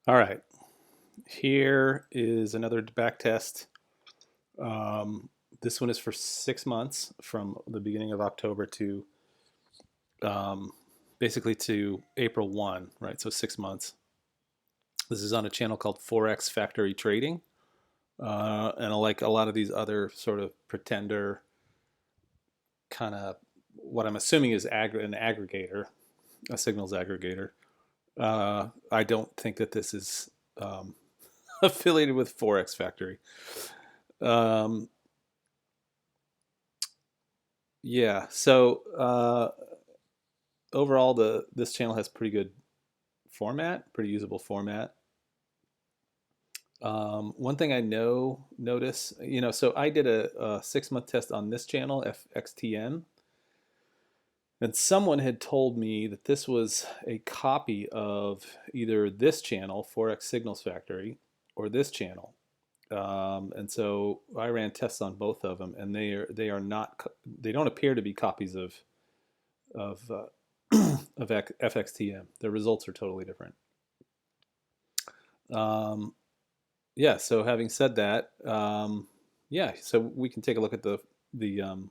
All right, here is another back test. Um, this one is for 6 months from the beginning of October to um, basically to April 1, right? So 6 months. This is on a channel called Forex Factory Trading. And like a lot of these other sort of pretender kind of what I'm assuming is an aggregator, a signals aggregator. I don't think that this is affiliated with Forex Factory. Um, Yeah. So overall, the this channel has pretty good format, pretty usable format. One thing I notice, so I did a 6 month test on this channel, FXTM, and someone had told me that this was a copy of either this channel, Forex Signals Factory, or this channel. And so I ran tests on both of them, and they are not they don't appear to be copies of of FXTM. The results are totally different. Um, yeah. So having said that, yeah. So we can take a look at the um,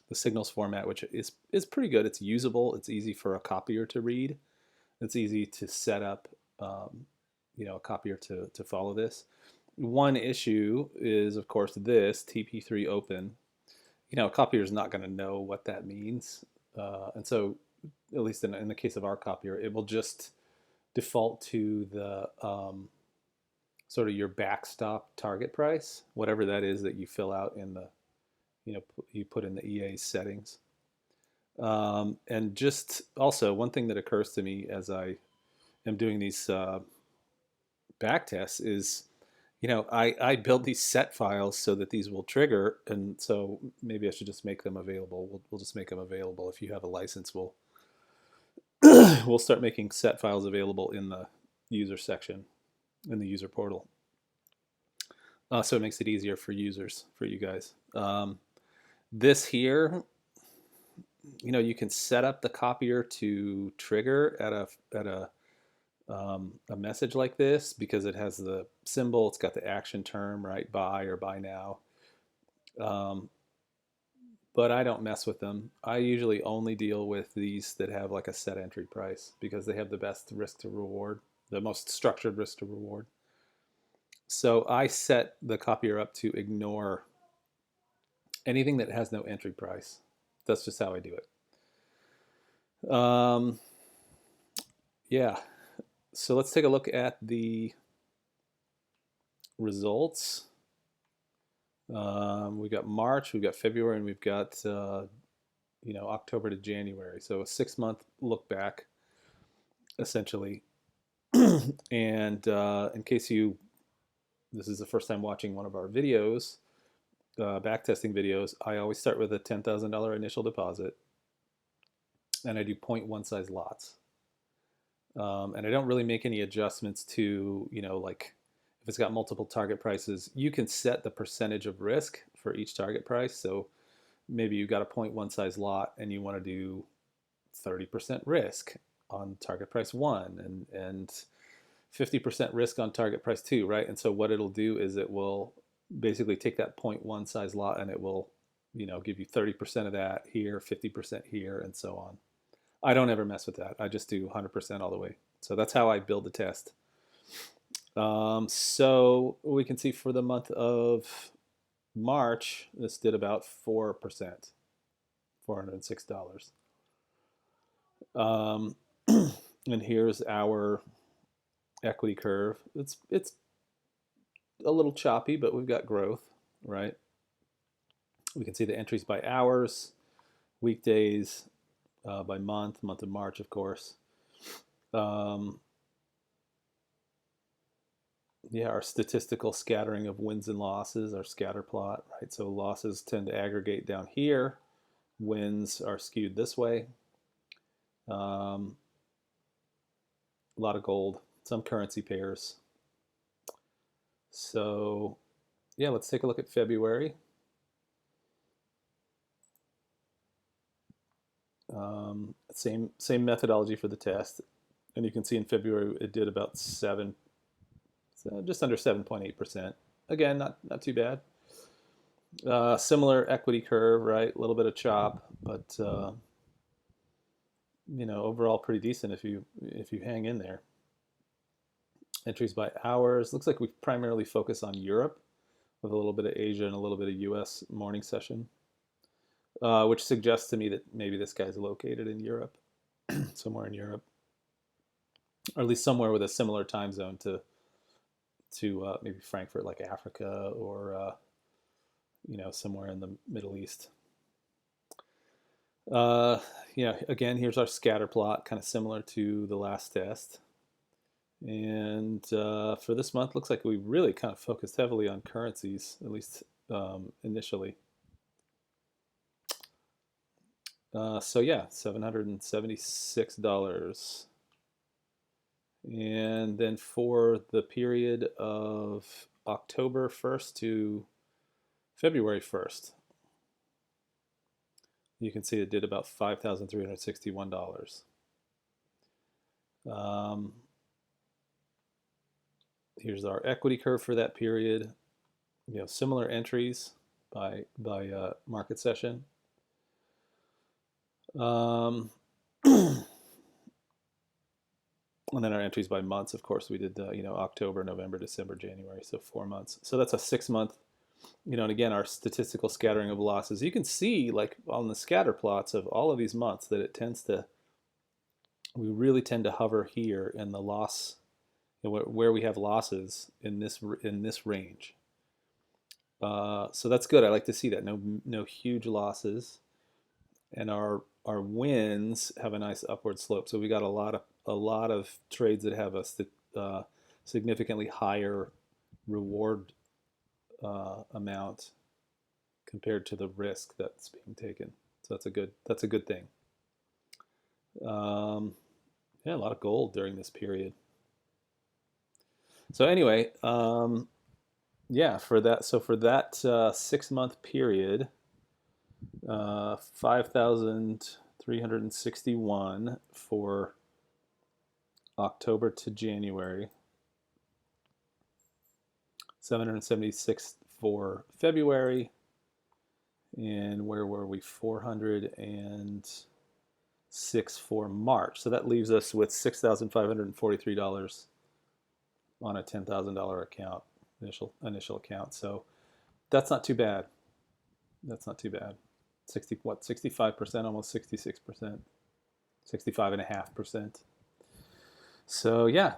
the signals format, which is pretty good. It's usable. It's easy for a copier to read. It's easy to set up. Um, a copier to follow this. One issue is, of course, this TP3 open. A copier is not going to know what that means, and so at least in the case of our copier, it will just default to the sort of your backstop target price, whatever that is that you fill out in the, you put in the EA settings. And just also, one thing that occurs to me as I am doing these back tests is, I build these set files so that these will trigger. And so maybe I should just make them available. We'll just make them available. If you have a license, we'll start making set files available in the user section in the user portal. So it makes it easier for users, for you guys. This here, you can set up the copier to trigger at a message like this because it has the symbol. It's got the action term, right? Buy or buy now. Um, but I don't mess with them. I usually only deal with these that have like a set entry price because they have the best risk to reward, the most structured risk to reward. So I set the copier up to ignore anything that has no entry price. That's just how I do it. Yeah. So let's take a look at the results. We've got March, we've got February, and we've got October to January. So a 6 month look back, essentially. And in case this is the first time watching one of our videos, backtesting videos, I always start with a $10,000 initial deposit, and I do 0.1 size lots. And I don't really make any adjustments to, like if it's got multiple target prices, you can set the percentage of risk for each target price. So maybe you've got a 0.1 size lot and you want to do 30% risk on target price one and 50% risk on target price two, right? And so what it'll do is it will basically take that 0.1 size lot and it will, give you 30% of that here, 50% here, and so on. I don't ever mess with that. I just do 100% all the way. So that's how I build the test. So we can see for the month of March, this did about 4%, $406. Um, and here's our equity curve. It's a little choppy, but we've got growth, right? We can see the entries by hours, weekdays, by month of March, of course. Um, yeah, our statistical scattering of wins and losses, our scatter plot, right? So losses tend to aggregate down here. Wins are skewed this way. A lot of gold, some currency pairs. So yeah, let's take a look at February. Same methodology for the test. And you can see in February it did about just under 7.8%. Again, not too bad. Similar equity curve, right? A little bit of chop, but overall pretty decent if you hang in there. Entries by hours. Looks like we primarily focus on Europe with a little bit of Asia and a little bit of U.S. morning session, which suggests to me that maybe this guy's located in Europe, somewhere in Europe, or at least somewhere with a similar time zone to maybe Frankfurt, like Africa, or somewhere in the Middle East. Again, here's our scatter plot, kind of similar to the last test. And for this month, looks like we really kind of focused heavily on currencies, at least initially. So yeah, $776. And then for the period of October 1st to February 1st, you can see it did about $5,361. Here's our equity curve for that period. Similar entries by market session. And then our entries by months, of course, we did October, November, December, January, so 4 months. So that's a 6-month, and again, our statistical scattering of losses. You can see, like on the scatter plots of all of these months, that we really tend to hover here in the loss, where we have losses in this range. So that's good. I like to see that. No huge losses, and our wins have a nice upward slope. So we got a lot of trades that have a significantly higher reward amount compared to the risk that's being taken. So that's a good thing. Yeah, a lot of gold during this period. So anyway, yeah, for that 6-month period, 5,361 for October to January, 776 for February, and where were we? 406 for March. So that leaves us with $6,543 on a $10,000 account, initial account. So that's not too bad. 65%, almost 66%, 65.5%. So yeah,